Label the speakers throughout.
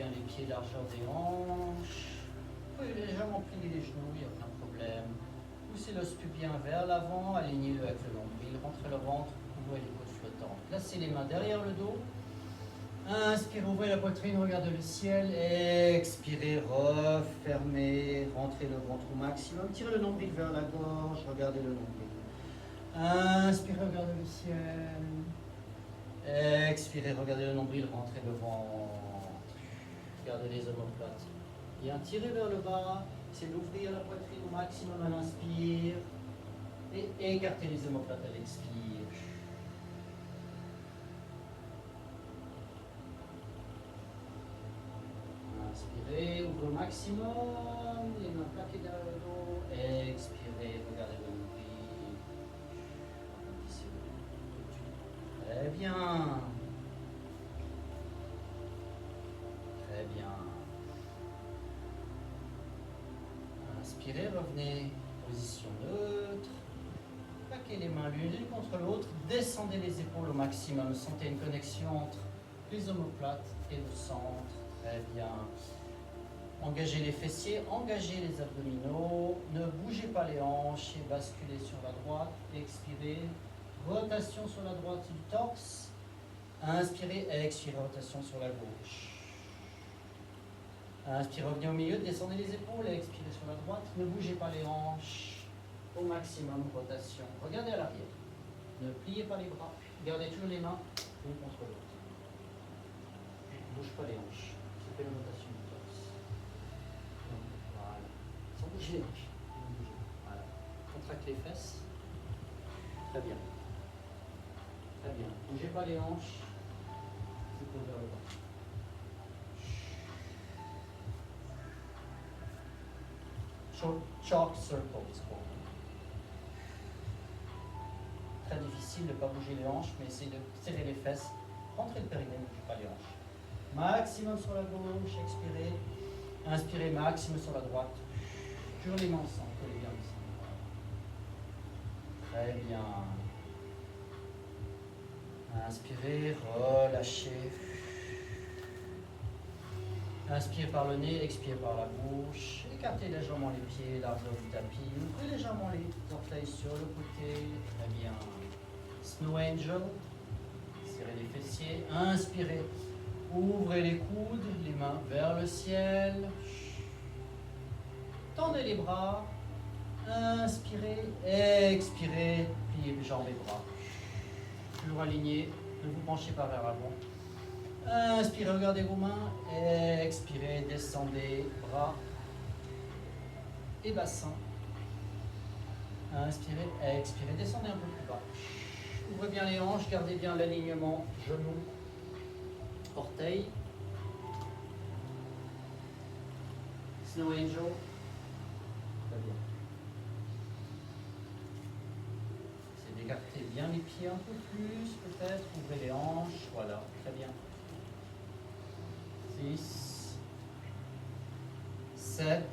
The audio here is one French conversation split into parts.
Speaker 1: bien les pieds, largeur des hanches. Vous pouvez légèrement plier les genoux, il n'y a aucun problème. Poussez l'os pubien vers l'avant, alignez-le avec le nombril, rentrez le ventre, ouvrez les côtes flottantes. Placez les mains derrière le dos. Inspirez, ouvrez la poitrine, regardez le ciel. Expirez, refermez, rentrez le ventre au maximum. Tirez le nombril vers la gorge, regardez le nombril. Inspirez, regardez le ciel. Expirez, regardez le nombril, rentrez le ventre. Regardez les omoplates. Bien, tirez vers le bas. C'est d'ouvrir la poitrine au maximum à l'inspire. Et écartez les omoplates à l'expire. Inspirez, ouvrez au maximum, les mains plaquées derrière le dos. Expirez, regardez le nombril. Très bien. Très bien. Inspirez, revenez, position neutre. Plaquez les mains l'une contre l'autre. Descendez les épaules au maximum. Sentez une connexion entre les omoplates et le centre. Très bien. Engagez les fessiers, engagez les abdominaux. Ne bougez pas les hanches et basculez sur la droite. Expirez. Rotation sur la droite du torse. Inspirez, expirez, rotation sur la gauche. Inspirez, revenez au milieu, descendez les épaules, expirez sur la droite. Ne bougez pas les hanches. Au maximum, rotation. Regardez à l'arrière. Ne pliez pas les bras. Gardez toujours les mains l'une contre l'autre. Ne bouge pas les hanches. C'est une rotation du torse. Voilà. Sans bouger les hanches. Voilà. Contractez les fesses. Très bien. Très bien. Ne bougez pas les hanches. Épaules vers le bas. Chalk circles. Très difficile de ne pas bouger les hanches, mais essayez de serrer les fesses. Rentrez le périnée, ne bougez pas les hanches. Maximum sur la gauche, expirez. Inspirez, maximum sur la droite. Toujours les mains ensemble, collez bien ensemble. Très bien. Inspirez, relâchez. Inspirez par le nez, expirez par la bouche. Écartez légèrement les pieds, largeur du tapis. Ouvrez légèrement les orteils sur le côté. Très bien. Snow Angel. Serrez les fessiers. Inspirez. Ouvrez les coudes, les mains vers le ciel. Tendez les bras. Inspirez. Expirez. Pliez les jambes et bras. Toujours aligné. Ne vous penchez pas vers l'avant. Inspirez, regardez vos mains. Expirez, descendez, bras et bassin. Inspirez, expirez, descendez un peu plus bas. Ouvrez bien les hanches, gardez bien l'alignement genoux, orteils. Snow Angel. Très bien. C'est d'écarter bien les pieds un peu plus, peut-être. Ouvrez les hanches. Voilà, très bien. 6, 7,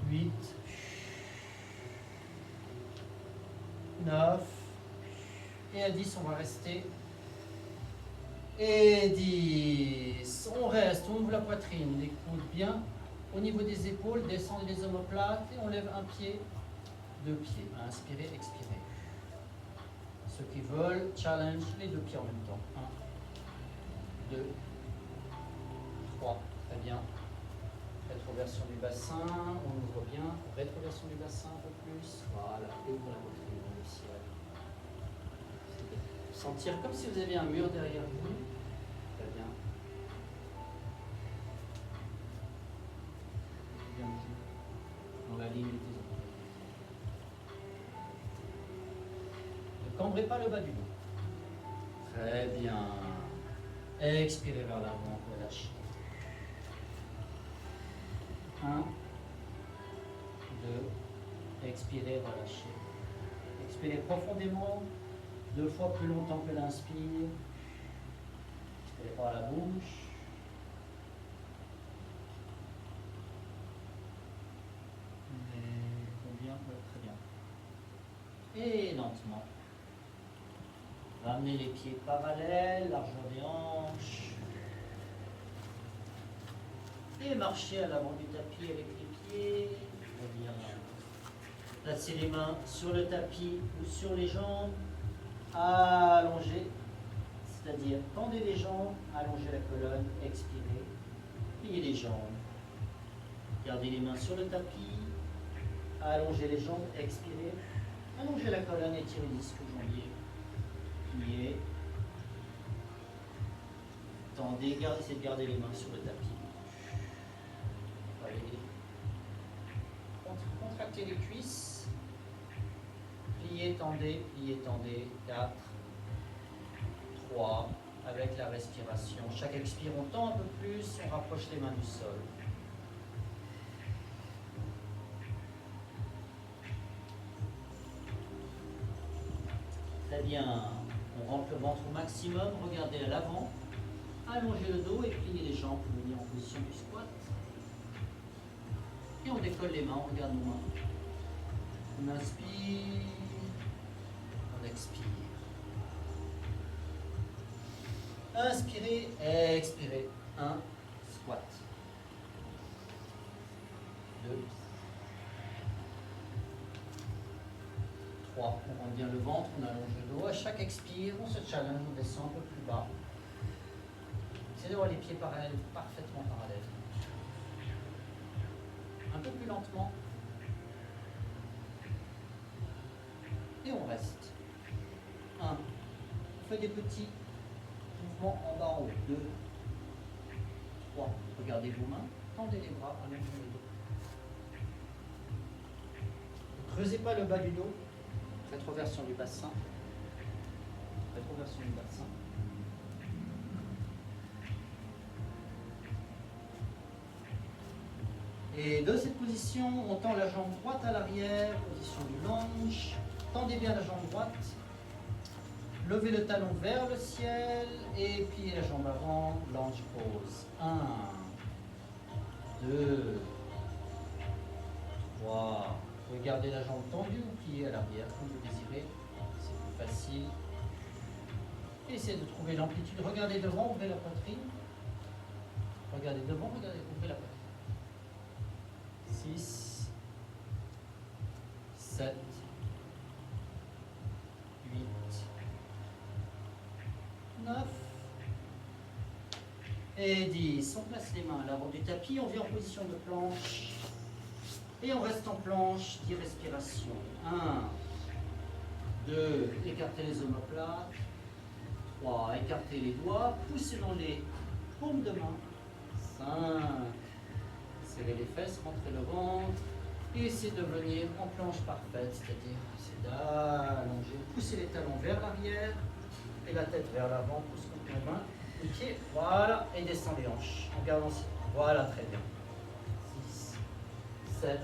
Speaker 1: 8, 9, et à 10, on va rester. Et 10. On reste, on ouvre la poitrine, les coudes bien au niveau des épaules, descendez les omoplates et on lève un pied, deux pieds. Inspirez, expirez. Ceux qui veulent, challenge les deux pieds en même temps. 1, 2, 3. Très bien. Rétroversion du bassin, on ouvre bien. Rétroversion du bassin un peu plus. Voilà, et ouvre la poitrine dans le ciel. Sentir comme si vous aviez un mur derrière vous. Très bien. Bien dans la ligne des orteils. Ne cambrez pas le bas du dos. Très bien. Expirez vers l'avant, relâchez. 1, 2, expirez, relâchez. Expirez profondément, 2 fois plus longtemps que l'inspire. Expirez par la bouche. Combien? Très bien. Et lentement. Ramenez les pieds parallèles, largeur des hanches. Et marchez à l'avant du tapis avec les pieds. Très bien. Placez les mains sur le tapis ou sur les jambes. Allongez. C'est-à-dire tendez les jambes, allongez la colonne, expirez. Pliez les jambes. Gardez les mains sur le tapis. Allongez les jambes, expirez. Allongez la colonne, étirez les disques jambiers. Pliez. Tendez, essayez de garder les mains sur le tapis. Allez. Contractez les cuisses. Pliez, tendez, pliez, tendez. 4, 3, avec la respiration. Chaque expire, on tend un peu plus, on rapproche les mains du sol. Très bien. On rentre le ventre au maximum, regardez à l'avant. Allongez le dos et pliez les jambes pour venir en position du squat. Et on décolle les mains, on regarde nos mains. On inspire, on expire. Inspirez, expirez. 1, squat. 2, 3. On rend bien le ventre, on allonge le dos. À chaque expire, on se challenge, on descend un peu plus bas. Essayez d'avoir les pieds parallèles, parfaitement parallèles. Un peu plus lentement. Et on reste. 1. On fait des petits mouvements en bas en haut. 2, 3. Regardez vos mains. Tendez les bras, allongez le dos. Ne creusez pas le bas du dos. Rétroversion du bassin. Rétroversion du bassin. Et de cette position, on tend la jambe droite à l'arrière, position du lunge. Tendez bien la jambe droite. Levez le talon vers le ciel et pliez la jambe avant, lunge pose. 1, 2, 3. Regardez la jambe tendue ou pliée à l'arrière, comme vous désirez. C'est plus facile. Essayez de trouver l'amplitude. Regardez devant, ouvrez la poitrine. Regardez devant, regardez, ouvrez la poitrine. 6, 7, 8, 9 et 10. On place les mains à l'avant du tapis, on vient en position de planche et on reste en planche, 10 respirations. 1, 2, écartez les omoplates. 3, écartez les doigts, poussez dans les paumes de main. 5, serrez les fesses, rentrez le ventre et essayez de venir en planche parfaite, c'est-à-dire c'est d'allonger, poussez les talons vers l'arrière et la tête vers l'avant, pousse contre les mains, les pieds, voilà, et descend les hanches en gardant, voilà, très bien. 6, 7,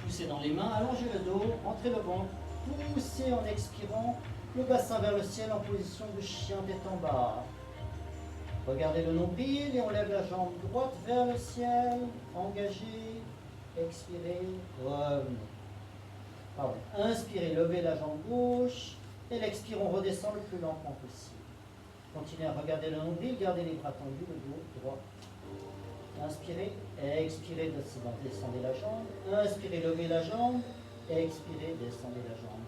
Speaker 1: poussez dans les mains, allongez le dos, rentrez le ventre, poussez en expirant, le bassin vers le ciel en position de chien tête en bas. Regardez le nombril et on lève la jambe droite vers le ciel, engagez, expirez, revenez. Pardon. Inspirez, levez la jambe gauche et l'expire, on redescend le plus lentement possible. Continuez à regarder le nombril, gardez les bras tendus, le dos droit. Inspirez, expirez, descendez la jambe. Inspirez, levez la jambe. Expirez, descendez la jambe.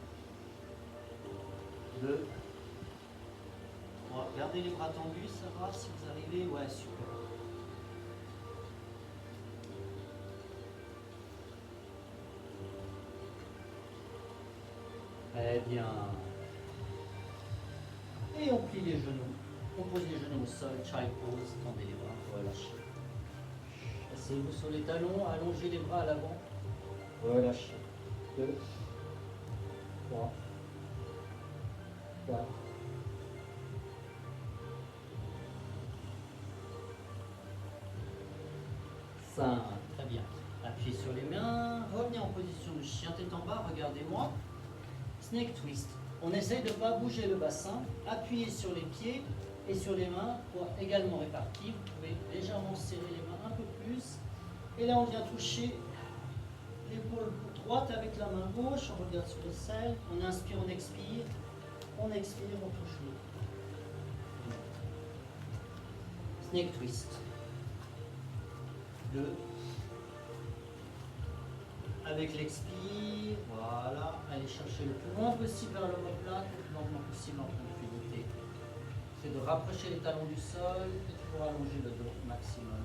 Speaker 1: 2, 3. Gardez les bras tendus, ça va si vous arrivez. Ouais, super. Très bien. Et on plie les genoux. On pose les genoux au sol, child pose, tendez les bras, relâchez. Asseyez-vous sur les talons, allongez les bras à l'avant. Relâchez. 2, 3, 4. 5. Très bien. Appuyez sur les mains, revenez en position de chien tête en bas, regardez-moi. Snake twist. On essaye de ne pas bouger le bassin, appuyez sur les pieds et sur les mains pour également répartir. Vous pouvez légèrement serrer les mains un peu plus. Et là, on vient toucher l'épaule droite avec la main gauche, on regarde sur le sel, on inspire, on expire, on touche le dos. Snake twist. 2. Avec l'expire, voilà, allez chercher le plus loin possible vers l'omoplate, le plus lentement possible en train de fluidité. C'est de rapprocher les talons du sol et toujours allonger le dos au maximum.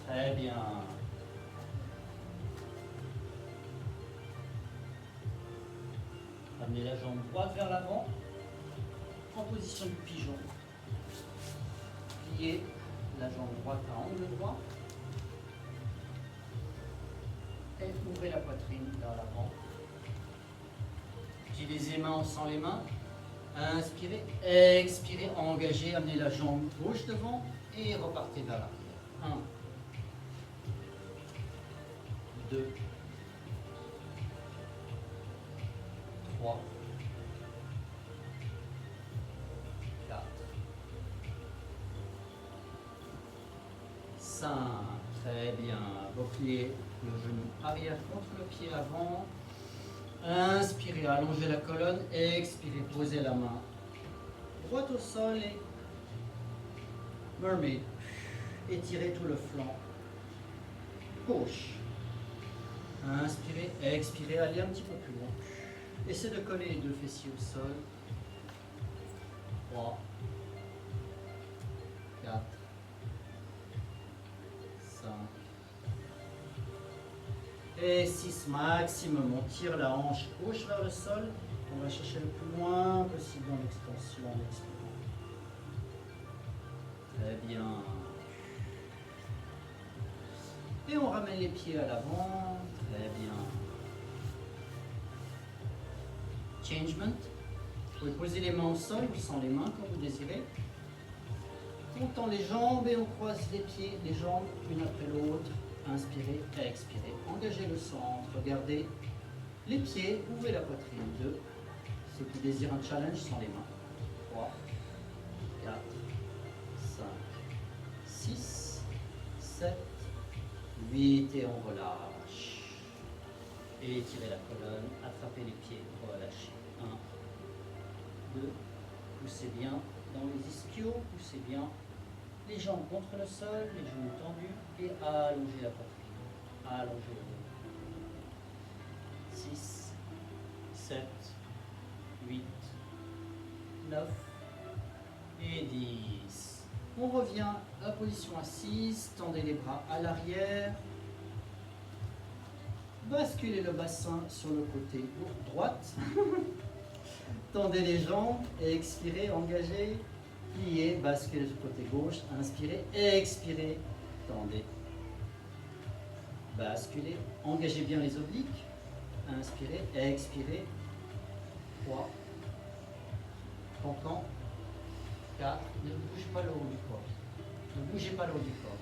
Speaker 1: Très bien. Amenez la jambe droite vers l'avant, en position du pigeon. Pliez la jambe droite à angle droit. Et ouvrez la poitrine vers l'avant. Utilisez les mains, on sent les mains. Inspirez, expirez, engagez, amenez la jambe gauche devant et repartez vers l'arrière. 1, 2, 3, 4, 5. Très bien. Repliez le genou arrière contre le pied avant. Inspirez, allongez la colonne. Expirez, posez la main droite au sol et mermaid. Étirez tout le flanc gauche. Inspirez, expirez, allez un petit peu plus loin. Essayez de coller les deux fessiers au sol. 3, 4, 5 et 6 maximum. On tire la hanche gauche vers le sol. On va chercher le plus loin possible dans l'extension en expirant. Très bien. Et on ramène les pieds à l'avant. Très bien. Changement. Vous pouvez poser les mains au sol ou sans les mains comme vous désirez. On tend les jambes et on croise les pieds, les jambes une après l'autre. Inspirez, expirez. Engagez le centre. Regardez les pieds, ouvrez la poitrine. 2. Ceux qui désirent un challenge sans les mains. 3, 4, 5, 6, 7, 8 et on relâche. Et étirez la colonne, attrapez les pieds, relâchez. 1, 2, poussez bien dans les ischios, poussez bien les jambes contre le sol, les genoux tendus et allongez la poitrine. Allongez le dos. 6, 7, 8, 9 et 10. On revient à la position assise, tendez les bras à l'arrière. Basculez le bassin sur le côté droite. Tendez les jambes et expirez, engagez. Pliez, basculez sur le côté gauche. Inspirez, expirez, tendez. Basculez, engagez bien les obliques. Inspirez, expirez. 3, content. 4, ne bougez pas le haut du corps. Ne bougez pas le haut du corps.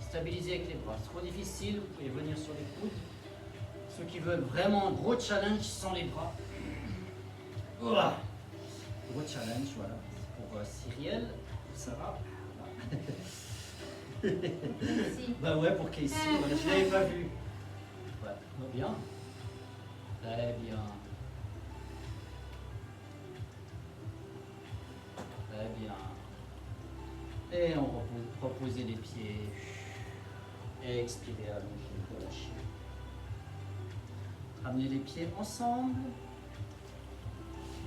Speaker 1: Stabilisez avec les bras. C'est trop difficile, vous pouvez venir sur les coudes. Ceux qui veulent vraiment un gros challenge sans les bras. Ouah. Gros challenge, voilà. Pour Cyrielle, pour Sarah. Bah ouais, pour Casey, voilà, je ne l'avais pas vu. Ouais, va bien. Très bien. Très bien. Et on repose les pieds. Expirez, allongez, relâchez. Ramenez les pieds ensemble.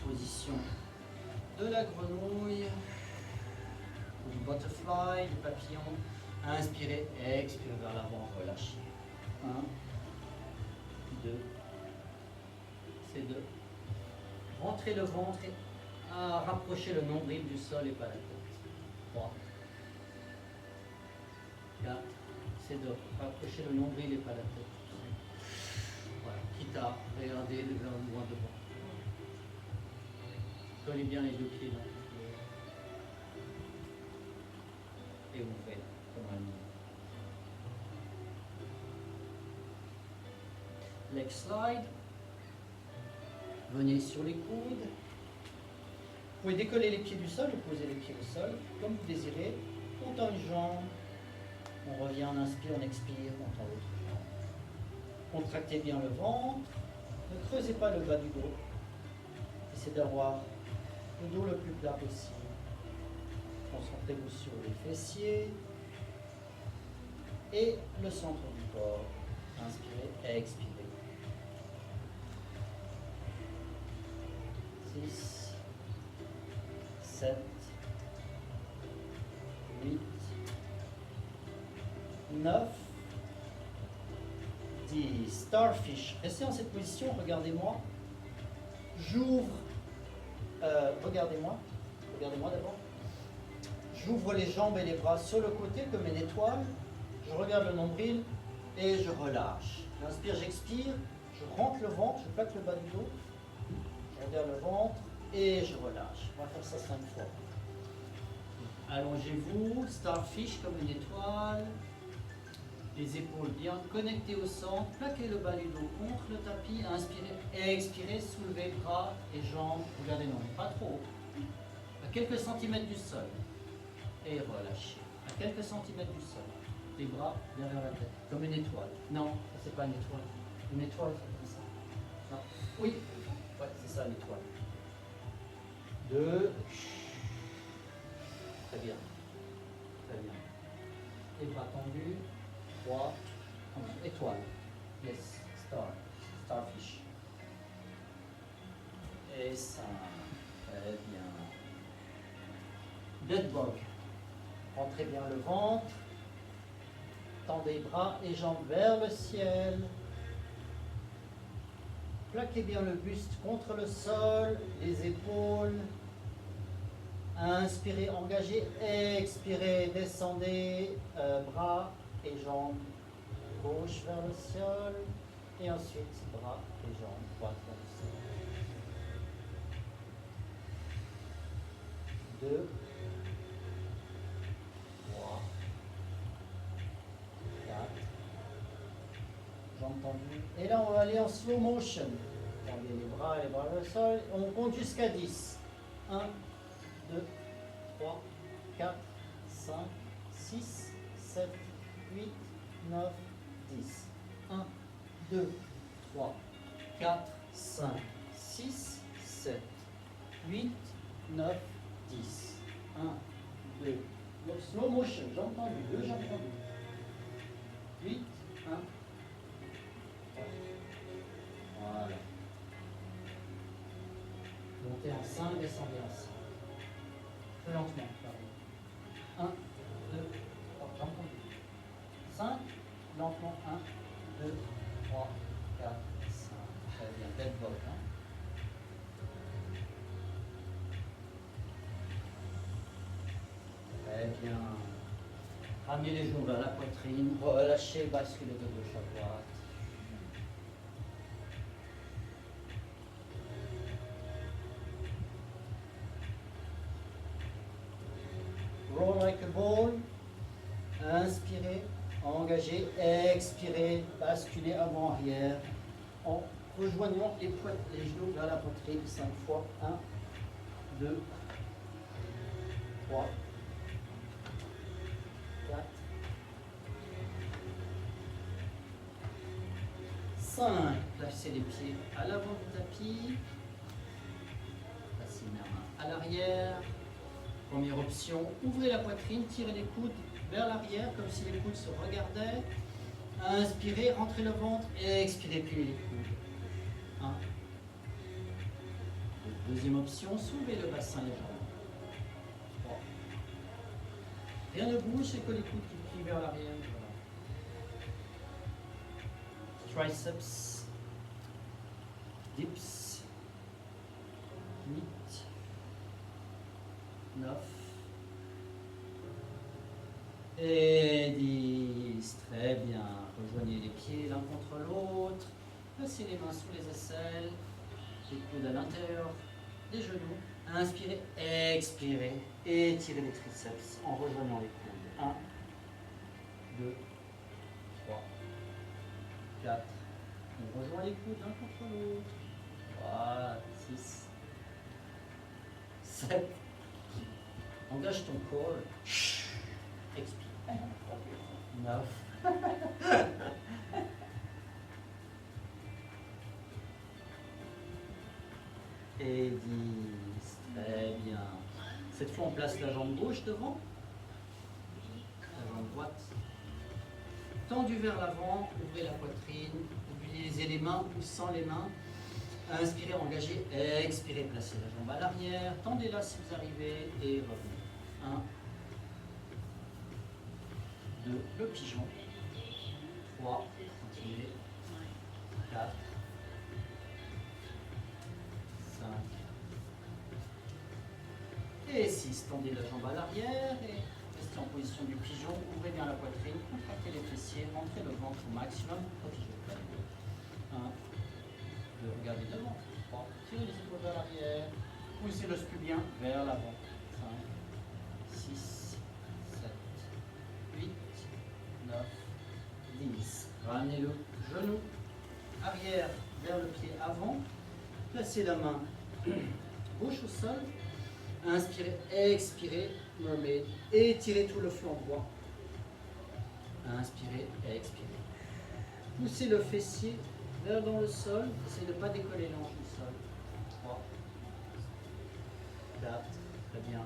Speaker 1: Position de la grenouille. Ou du butterfly, du papillon. Inspirez, expirez vers l'avant, relâchez. 1, 2, c'est 2. Rentrez le ventre et rapprochez le nombril du sol et pas la tête. 3, 4, c'est 2. Rapprochez le nombril et pas la tête. Voilà, quitte à regarder le vers loin devant. Collez bien les deux pieds dans le pied. Et ouvrez comme un nid. Leg slide. Venez sur les coudes. Vous pouvez décoller les pieds du sol ou poser les pieds au sol, comme vous désirez. On tend une jambe. On revient, on inspire, on expire, on tend l'autre jambe. Contractez bien le ventre. Ne creusez pas le bas du dos. Essayez d'avoir le dos le plus plat possible. Concentrez-vous sur les fessiers et le centre du corps. Inspirez et expirez. 6, 7, 8, 9, 10. Starfish. Restez en cette position, regardez-moi. J'ouvre. Regardez-moi. Regardez-moi d'abord. J'ouvre les jambes et les bras sur le côté comme une étoile. Je regarde le nombril et je relâche. J'inspire, j'expire. Je rentre le ventre, je plaque le bas du dos. Je regarde le ventre et je relâche. On va faire ça 5 fois. Allongez-vous, starfish comme une étoile. Les épaules bien connectées au centre. Plaquez le bas du dos contre le tapis. Inspirez et expirez. Soulevez bras et jambes. Regardez, non, pas trop. À quelques centimètres du sol. Et relâchez. À quelques centimètres du sol. Les bras bien vers la tête. Comme une étoile. Non, ça c'est pas une étoile. Une étoile, c'est comme ça. Non. Oui. Ouais, c'est ça l'étoile. 2. Très bien. Très bien. Les bras tendus. 3. Étoile. Yes. Star. Starfish. Et 5. Très bien. Dead bug. Rentrez bien le ventre. Tendez bras et jambes vers le ciel. Plaquez bien le buste contre le sol, les épaules. Inspirez, engagez, expirez, descendez, bras et jambes gauche vers le sol. Et ensuite, bras et jambes droite vers le sol. 2, 3, 4. Jambes tendues. Et là, on va aller en slow motion. Tendez les bras vers le sol. On compte jusqu'à 10. 1, 2, 3, 4, 5, 6, 7, 8, 9, 10. 1, 2, 3, 4, 5, 6, 7, 8, 9, 10. 1, 2. Donc, slow motion, jambes tendues, 2 jambes tendues. 8, 1, 3. Voilà. Montez en 5, descendez en 5. Plus lentement, pardon. 1, 2, 3, jambes tendues. 5, lentement, 1, 2, 3, 4, 5. Très bien, dead bug, hein. Très bien. Ramenez les genoux vers la poitrine, relâchez, basculez de gauche à droite. Roll like a ball. Inspirez, engagez, expirez, basculez avant-arrière en rejoignant les genoux vers la poitrine 5 fois. 1, 2, 3, 4, 5. Placez les pieds à l'avant du tapis. Placez les mains à l'arrière. Première option, ouvrez la poitrine, tirez les coudes vers l'arrière comme si les coudes se regardaient. Inspirez, rentrez le ventre et expirez, pliez les coudes. 1. Deuxième option, soulevez le bassin et les jambes. 3. Rien ne bouge, c'est que les coudes qui plient vers l'arrière. Voilà. Triceps, dips, 8, 9 et 10. Très bien. Rejoignez les pieds l'un contre l'autre. Placez les mains sous les aisselles, les coudes à l'intérieur des genoux. Inspirez, expirez, étirez les triceps en rejoignant les coudes. 1, 2, 3, 4. On rejoint les coudes l'un contre l'autre. Voilà, 6, 7. Engage ton corps. Expire. 9. Et 10. Très bien. Cette fois, on place la jambe gauche devant. La jambe droite. Tendu vers l'avant, ouvrez la poitrine. Utilisez les mains ou sans les mains. Inspirez, engagez. Expirez, placez la jambe à l'arrière. Tendez-la si vous arrivez et revenez. 1, 2, le pigeon. 3, continuez. 4, 5 et 6. Tendez la jambe à l'arrière et restez en position du pigeon. Ouvrez bien la poitrine, contractez les fessiers, rentrez le ventre au maximum, protégez le col. 1, 2, regardez devant. 3, tirez les épaules vers l'arrière, poussez le spubien vers l'avant. 5, 6, 7, 8, 9, 10. Ramenez le genou arrière vers le pied avant. Placez la main gauche au sol. Inspirez, expirez, mermaid. Étirez tout le flanc droit. Inspirez, expirez. Poussez le fessier vers dans le sol. Essayez de ne pas décoller l'ange du sol. 3, 4, très bien.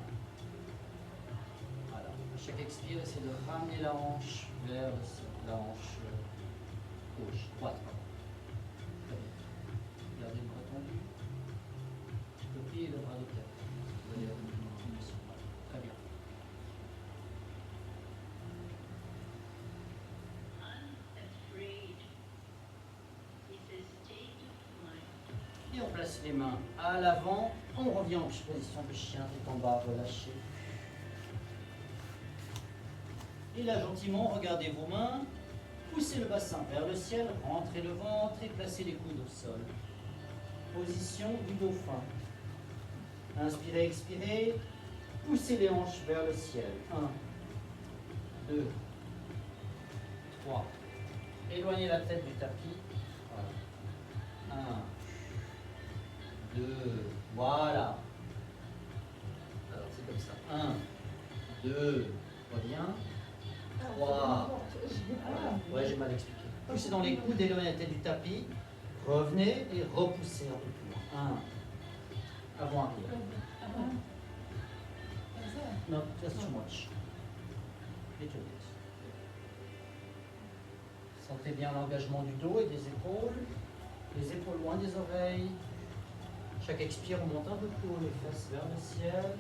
Speaker 1: Voilà. À chaque expire, essayez de ramener la hanche vers le sol. La hanche gauche, droite. Très bien. Gardez le bras tendu. Le pied et le bras de terre. Très bien. Et on place les mains à l'avant. On revient en position de chien, tout en bas, relâché. Et là, gentiment, regardez vos mains. Poussez le bassin vers le ciel, rentrez le ventre et placez les coudes au sol. Position du dauphin. Inspirez, expirez. Poussez les hanches vers le ciel. 1, 2, 3. Éloignez la tête du tapis. Voilà. 1, 2, voilà. Alors c'est comme ça. 1, 2, reviens. 3. Ouais, j'ai mal expliqué. Poussez dans les coudes, éloignez la tête du tapis. Revenez et repoussez un peu plus loin. 1. Avant arrière. No, just too much. Little bit. Sentez bien l'engagement du dos et des épaules. Les épaules loin des oreilles. Chaque expire, on monte un peu plus haut les fesses vers le ciel.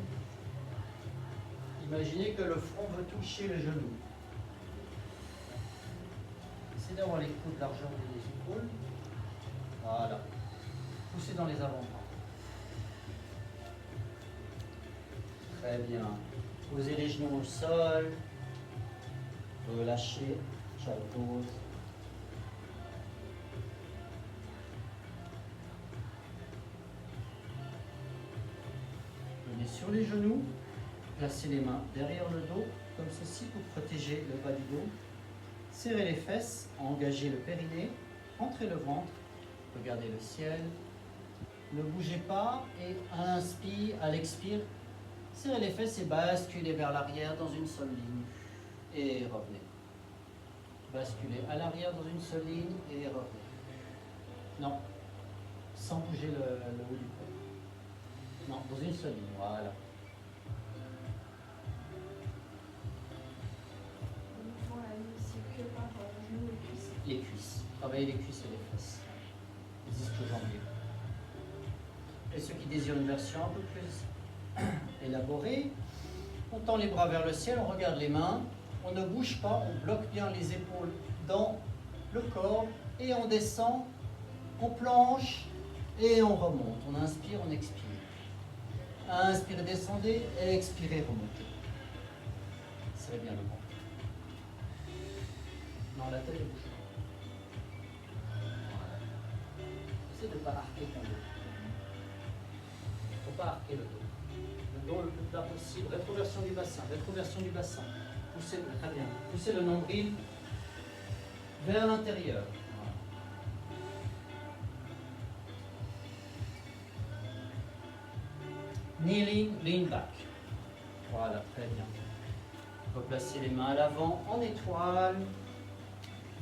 Speaker 1: Imaginez que le front veut toucher les genoux. Essayez d'avoir les coudes largeur des épaules. Voilà. Poussez dans les avant-bras. Très bien. Posez les genoux au sol. Relâchez. Chaque pause. Venez sur les genoux. Placez les mains derrière le dos, comme ceci, pour protéger le bas du dos. Serrez les fesses, engagez le périnée, rentrez le ventre, regardez le ciel. Ne bougez pas et inspire, à l'expire, serrez les fesses et basculez vers l'arrière dans une seule ligne. Et revenez. Basculez à l'arrière dans une seule ligne et revenez. Non, sans bouger le haut du corps. Non, dans une seule ligne, voilà. Les cuisses. Travaillez les cuisses et les fesses. Les ischio-jambiers. Et ceux qui désirent une version un peu plus élaborée, on tend les bras vers le ciel, on regarde les mains, on ne bouge pas, on bloque bien les épaules dans le corps et on descend, on planche et on remonte. On inspire, on expire. Inspirez, descendez, expirez, remontez. Serrez bien le ventre. Non, la tête ne bouge pas. Essaye de ne pas arquer ton dos. Il ne faut pas arquer le dos. Le dos le plus plat possible. Rétroversion du bassin. Rétroversion du bassin. Poussez, très bien. Poussez le nombril vers l'intérieur. Voilà. Kneeling, lean back. Voilà, très bien. Replacez les mains à l'avant en étoile.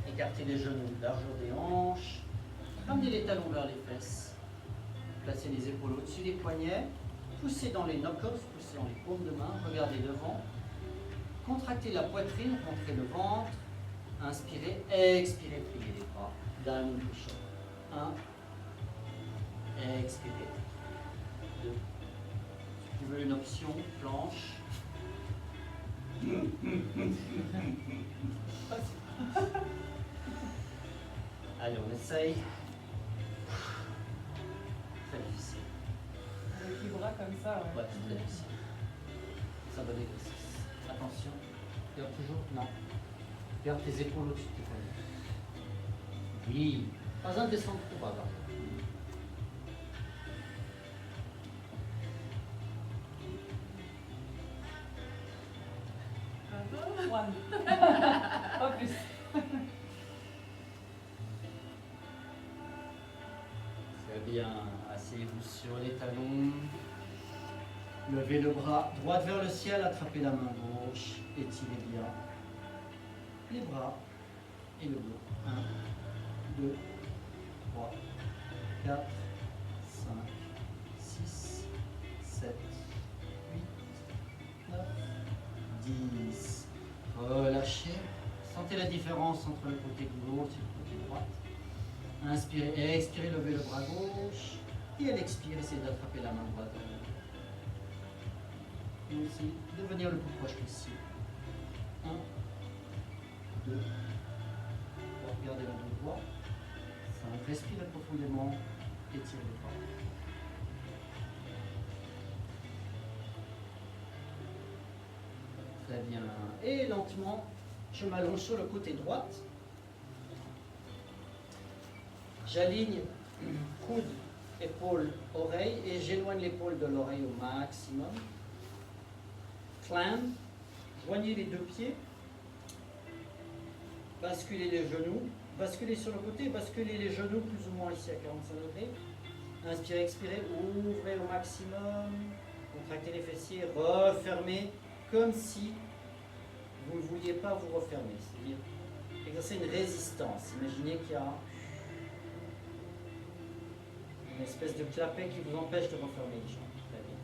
Speaker 1: Écartez les genoux, largeur des hanches. Ramenez les talons vers les fesses. Placez les épaules au-dessus des poignets. Poussez dans les knuckles, poussez dans les paumes de main. Regardez devant. Contractez la poitrine, rentrez le ventre. Inspirez, expirez, pliez les bras. Diamond push-up. 1. Expirez. 2. Si tu veux une option, planche. Allez, on essaye. Très difficile.
Speaker 2: Avec les bras comme ça, ouais.
Speaker 1: Ouais, c'est très difficile. C'est un bon exercice. Attention. Garde toujours. Non. Garde tes épaules au-dessus de tes poignets. Oui. Pas un descendre trop bas.
Speaker 2: One. Pas plus.
Speaker 1: Très bien. Asseyez-vous sur les talons. Levez le bras droit vers le ciel, attrapez la main gauche, étirez bien les bras et le dos. 1, 2, 3, 4, 5, 6, 7, 8, 9, 10. Relâchez. Sentez la différence entre le côté gauche et le côté droit. Inspirez et expirez, levez le bras gauche. Et à l'expire, essayez d'attraper la main droite. Et aussi de venir le plus proche possible. 1, 2, 3. Regardez le dos droit. 5. Respirez profondément. Étirez les bras. Très bien. Et lentement, je m'allonge sur le côté droit. J'aligne coude, épaule, oreille et j'éloigne l'épaule de l'oreille au maximum. Climb, joignez les deux pieds, basculez les genoux, basculez sur le côté, basculez les genoux plus ou moins ici à 45 degrés. Inspirez, expirez, ouvrez au maximum, contractez les fessiers, refermez comme si vous ne vouliez pas vous refermer, c'est-à-dire exercer une résistance. Imaginez qu'il y a une espèce de clapet qui vous empêche de refermer les jambes. Très bien.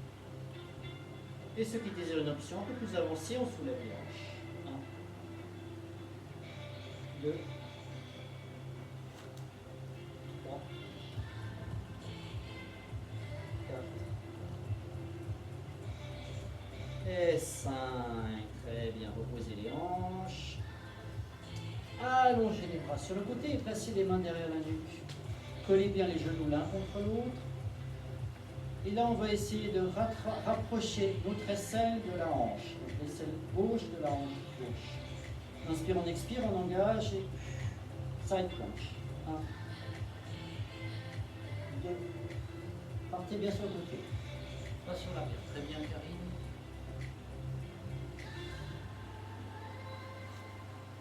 Speaker 1: Et ceux qui désirent une option un peu plus avancée, on soulève les hanches. 1, 2, 3, 4 et 5. Très bien, reposez les hanches. Allongez les bras sur le côté et placez les mains derrière la nuque. Collez bien les genoux l'un contre l'autre. Et là, on va essayer de rapprocher notre aisselle de la hanche. Notre aisselle gauche de la hanche gauche. Inspire, on expire, on engage et side planche. 1, 2. Partez bien sur le côté. Pas sur l'arrière. Très bien, Karine.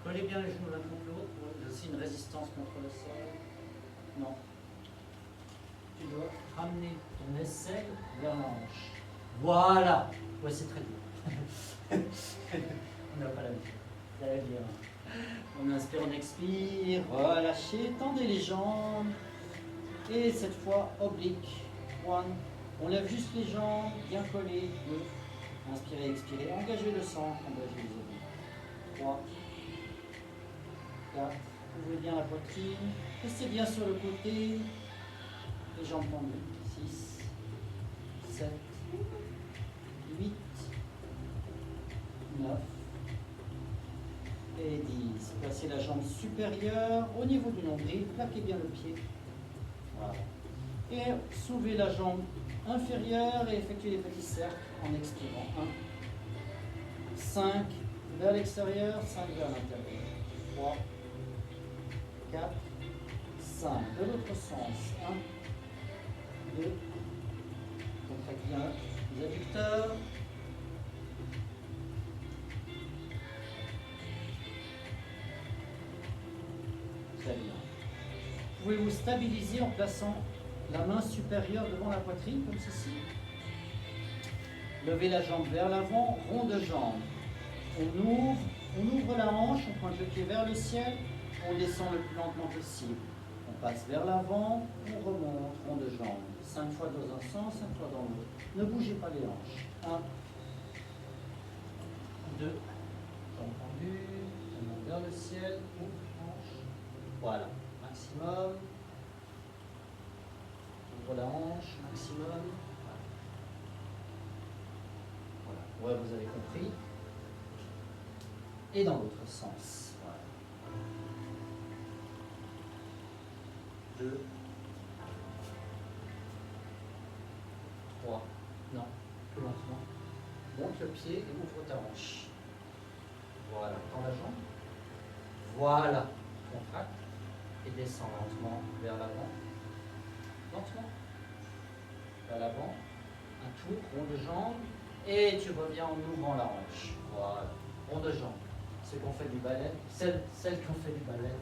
Speaker 1: Collez bien les genoux l'un contre l'autre pour aussi une résistance contre le sol. Non. Tu dois ramener ton aisselle vers la hanche. Voilà. Ouais, c'est très dur. On n'a pas l'habitude. Très bien. On inspire, on expire. Relâchez. Tendez les jambes. Et cette fois, oblique. 1. On lève juste les jambes, bien collées. 2. Inspirez, expirez. Engagez le centre, engagez les obliques. 3. 4. Ouvrez bien la poitrine. Restez bien sur le côté. Les jambes tendues. 6, 7, 8, 9 et 10. Placez la jambe supérieure au niveau du nombril. Plaquez bien le pied. Voilà. Et soulevez la jambe inférieure et effectuez les petits cercles en expirant. 1, 5 vers l'extérieur, 5 vers l'intérieur. 3, 4, 5. De l'autre sens. 1, 2. Contractez bien les adducteurs. Très bien. Pouvez vous stabiliser en plaçant la main supérieure devant la poitrine, comme ceci. Levez la jambe vers l'avant, rond de jambe. On ouvre la hanche, on pointe le pied vers le ciel, on descend le plus lentement possible. On passe vers l'avant, on remonte, rond de jambe. 5 fois dans un sens, 5 fois dans l'autre. Ne bougez pas les hanches. 1, 2, jambe tendue, on monte vers le ciel, ouvre hanche. Voilà, maximum. Ouvre la hanche, maximum. Voilà, ouais, vous avez compris. Et dans l'autre sens. Voilà. 2, 3, non, plus lentement. Monte le pied et ouvre ta hanche. Voilà, tends la jambe. Voilà, contracte et descends lentement vers l'avant. Lentement. Vers l'avant. Un tour, rond de jambe. Et tu reviens en ouvrant la hanche. Voilà, rond de jambe. Ceux qui ont fait du ballet, celles qui ont fait du ballet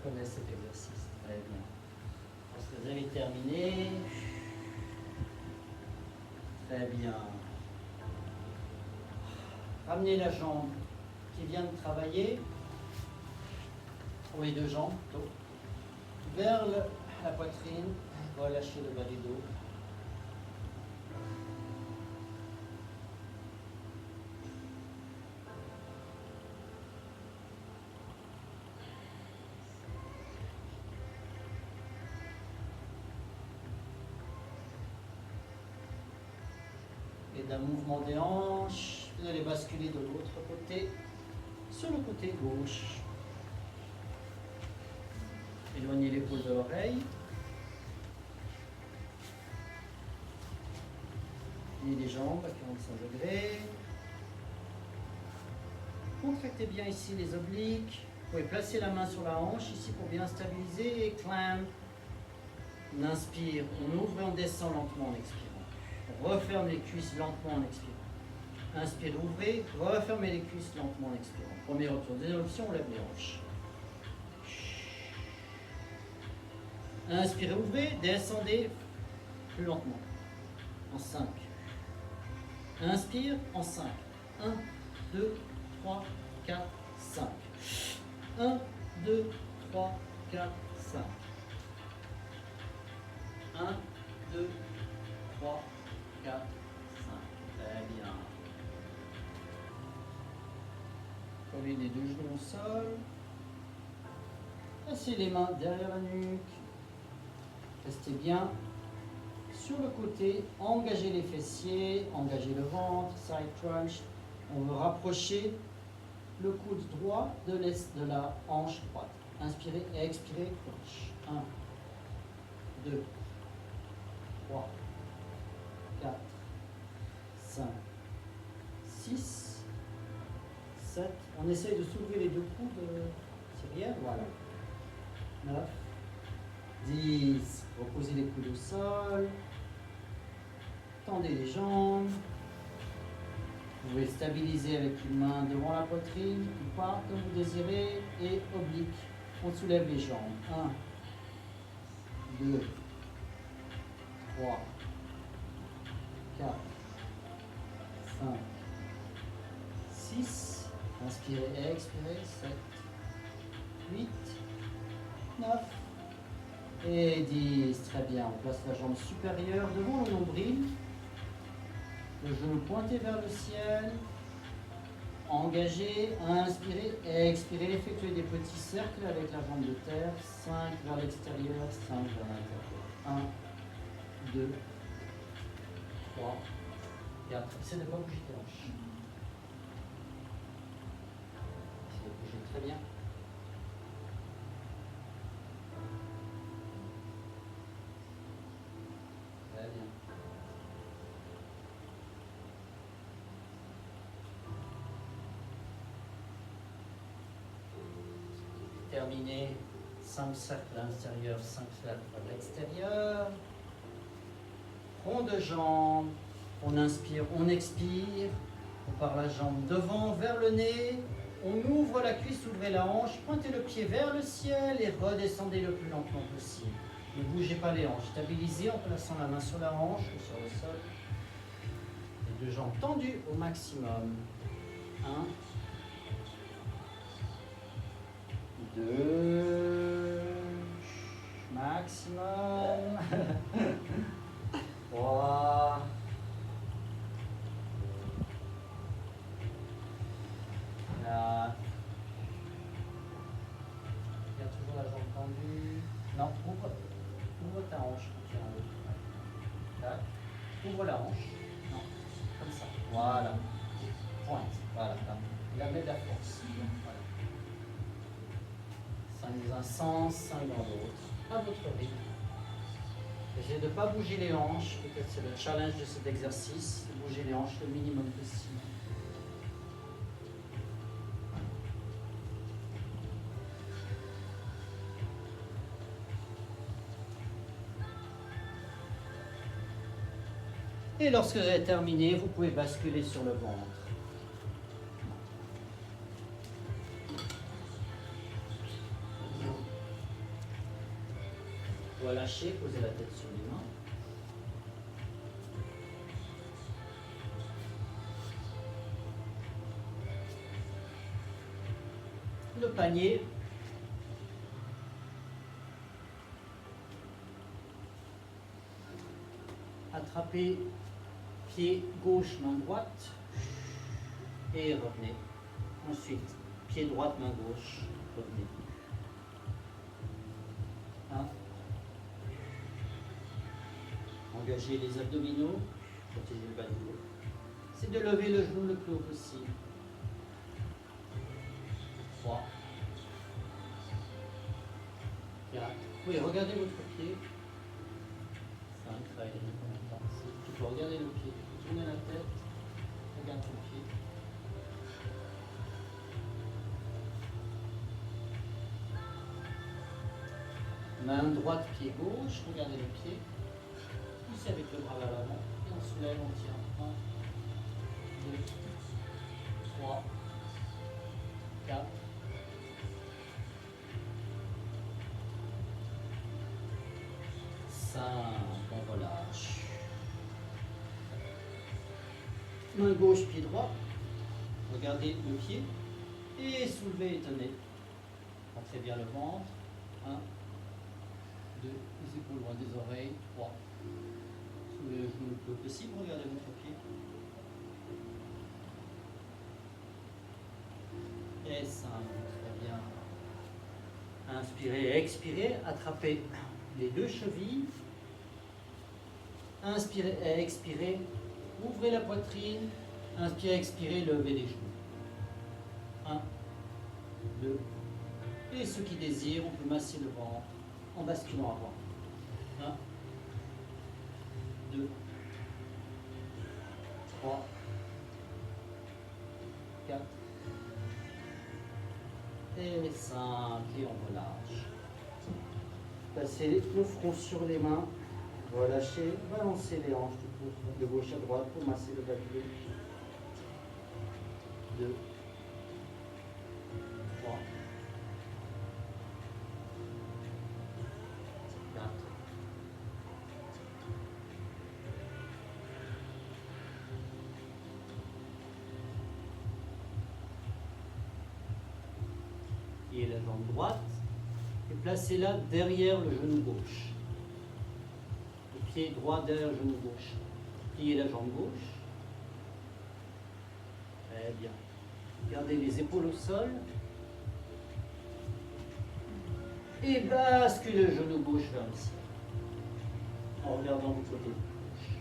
Speaker 1: connaissent cet exercice. Très bien. Parce que vous avez terminé. Très bien. Ramenez la jambe qui vient de travailler, ou les deux jambes plutôt, vers la poitrine. Relâchez le bas du dos. Et d'un mouvement des hanches, vous allez basculer de l'autre côté, sur le côté gauche. Éloignez l'épaule de l'oreille. Pliez les jambes à 45 degrés. Contractez bien ici les obliques. Vous pouvez placer la main sur la hanche ici pour bien stabiliser et clamp. On inspire, on ouvre et on descend lentement en expirant. On referme les cuisses lentement en expirant. Inspire, ouvrez, refermez les cuisses lentement en expirant. Premier retour. Deuxième option, on lève les hanches. Inspirez, ouvrez, descendez plus lentement. En 5. Inspire, en 5. 1, 2, 3, 4, 5. 1, 2, 3, 4, 5. 1, 2, 3, 4, 5. Très bien. Collez les deux genoux au sol. Placez les mains derrière la nuque. Restez bien sur le côté. Engagez les fessiers, engagez le ventre, side crunch. On veut rapprocher le coude droit de la hanche droite. Inspirez et expirez, crunch. 1, 2, 3, 4, 5, 6, 7. On essaye de soulever les deux coudes. C'est bien, voilà. 9, 10. Reposez les coudes au sol. Tendez les jambes. Vous pouvez stabiliser avec une main devant la poitrine ou pas, comme vous désirez. Et oblique. On soulève les jambes. 1, 2, 3, 4, 5, 6. Inspirez et expirez. 7, 8, 9 et 10. Très bien. On place la jambe supérieure devant le nombril. Le genou pointé vers le ciel. Engagez, inspirez et expirez. Effectuez des petits cercles avec la jambe de terre. 5 vers l'extérieur, 5 vers l'intérieur. 1, 2, 3, 4. Essayez de ne pas bouger tes hanches. Essayez de bouger très bien. Très bien. Terminé. 5 cercles à l'intérieur, 5 cercles à l'extérieur. Rond de jambe. On inspire, on expire. On part la jambe devant vers le nez. On ouvre la cuisse, ouvrez la hanche. Pointez le pied vers le ciel et redescendez le plus lentement possible. Ne bougez pas les hanches. Stabilisez en plaçant la main sur la hanche ou sur le sol. Les Deux jambes tendues au maximum. 1, 2, maximum. 3. Là. Garde toujours la jambe tendue. Non, ouvre ta hanche quand tu es en haut. Tac. Ouvre la hanche. Non, comme ça. Voilà. Pointe. Voilà. La met de la force. Voilà. 5 dans un sens, 5 dans l'autre. À votre rythme. Essayez de ne pas bouger les hanches. Peut-être c'est le challenge de cet exercice. De bouger les hanches le minimum possible. Et lorsque vous avez terminé, vous pouvez basculer sur le ventre. Doigt lâcher, posez la tête sur les mains. Le panier. Attrapez pied gauche, main droite. Et revenez. Ensuite, pied droite, main gauche. Revenez. 1. Engagez les abdominaux. Protégez le bas du dos. C'est de lever le genou le plus haut possible. 3. 4. Oui, regardez votre pied. 5. Travaillez en même temps. Tu peux regarder le pied. Tournez la tête. Regarde ton pied. Main droite, pied gauche. Regardez le pied. Poussez avec le bras vers l'avant. Et on soulève, on tient. 1, 2, 3, 4. 5, on relâche. Main gauche, pied droit. Regardez le pied. Et soulevez et tenez. Rentrez bien le ventre. 1, 2, les épaules loin des oreilles. 3. Soulevez le genou le plus haut possible. Regardez votre pied. Et 5, très bien. Inspirez et expirez. Attrapez les deux chevilles. Inspirez et expirez. Ouvrez la poitrine. Inspirez, expirez, levez les genoux. 1, 2. Et ceux qui désirent, on peut masser le ventre en basculant avant. 1, 2, 3, 4. Et 5. Et on relâche. Placez le front sur les mains. Relâchez, balancez les hanches de gauche à droite pour masser le bas du dos. 2, 3, 4. Et la jambe droite. Et placez-la derrière le genou gauche. Le pied droit derrière le genou gauche. Pliez la jambe gauche. Très bien. Gardez les épaules au sol. Et basculez le genou gauche vers le ciel. En regardant du côté gauche.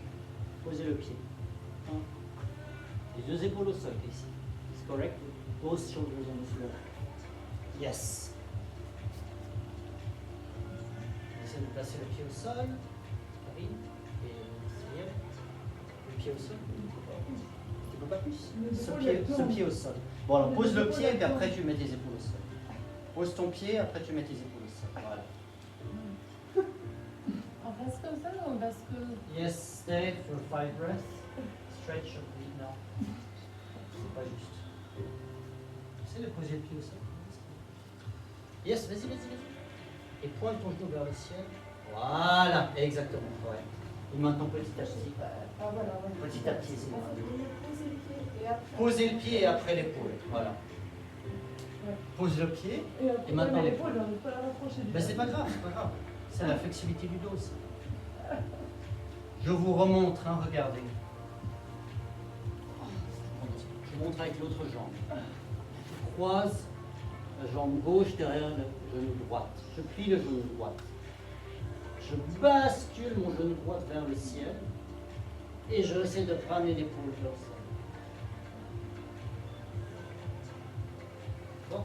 Speaker 1: Posez le pied. 1. Les deux épaules au sol ici. C'est correct? Both shoulders on the floor. Yes. Essayez de placer le pied au sol. Karine. Et Cyril. Le pied au sol. Tu peux pas plus? Ce pied au sol. Bon, alors pose le pied et après tu mets tes épaules au sol. Pose ton pied, après tu mets tes épaules au sol. Voilà.
Speaker 2: On reste comme ça ou on bascule?
Speaker 1: Yes, stay for 5 breaths. Stretch your feet now. C'est pas juste. Essaye de poser le pied au sol. Yes, vas-y. Et pointe ton genou vers le ciel. Voilà, exactement. Ouais. Et maintenant, petit à petit.
Speaker 2: Ah, voilà, voilà.
Speaker 1: Petit à petit, c'est bon.
Speaker 2: Posez le pied et après.
Speaker 1: Posez le pied et après l'épaule. Voilà.
Speaker 2: Ouais.
Speaker 1: Pose le pied.
Speaker 2: Et après,
Speaker 1: Et maintenant,
Speaker 2: mais l'épaule, on ne peut pas la rapprocher du
Speaker 1: Ben, c'est pas grave, c'est pas grave. C'est la flexibilité du dos, ça. Je vous remontre, hein, regardez. Je vous montre avec l'autre jambe. Je croise la jambe gauche derrière le genou droite. Je plie le genou droit. Je bascule mon genou droit vers le ciel et je essaie de ramener l'épaule vers le ciel. Bon.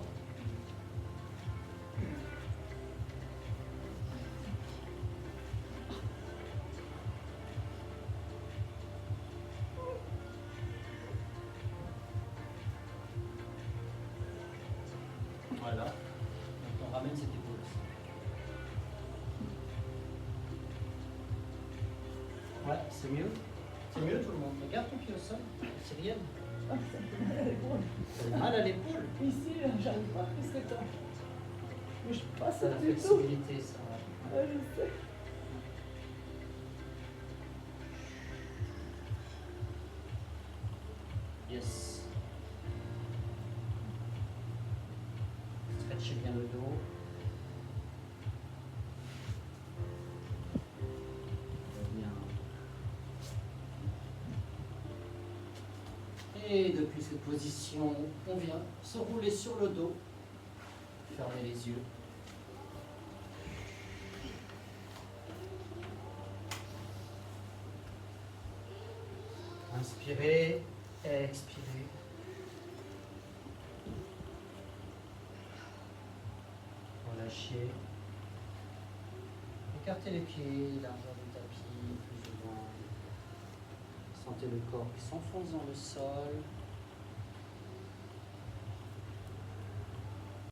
Speaker 1: Voilà. Donc on ramène cette épaule. Ouais, c'est mieux. C'est mieux tout le monde. Regarde ton pied au sol. Cyrielle.
Speaker 2: Ah, ça me fait mal à l'épaule.
Speaker 1: T'as mal à l'épaule.
Speaker 2: Ici, j'arrive pas plus que ça. Mais je passe
Speaker 1: C'est la
Speaker 2: du tout.
Speaker 1: flexibilité, ça.
Speaker 2: Ouais, je sais.
Speaker 1: Yes. Stretchez bien le dos. Bien. Et depuis cette position, on vient se rouler sur le dos. Fermez les yeux. Inspirez, expirez. Relâchez. Écartez les pieds, largeur du tapis, plus ou moins. Sentez le corps qui s'enfonce dans le sol.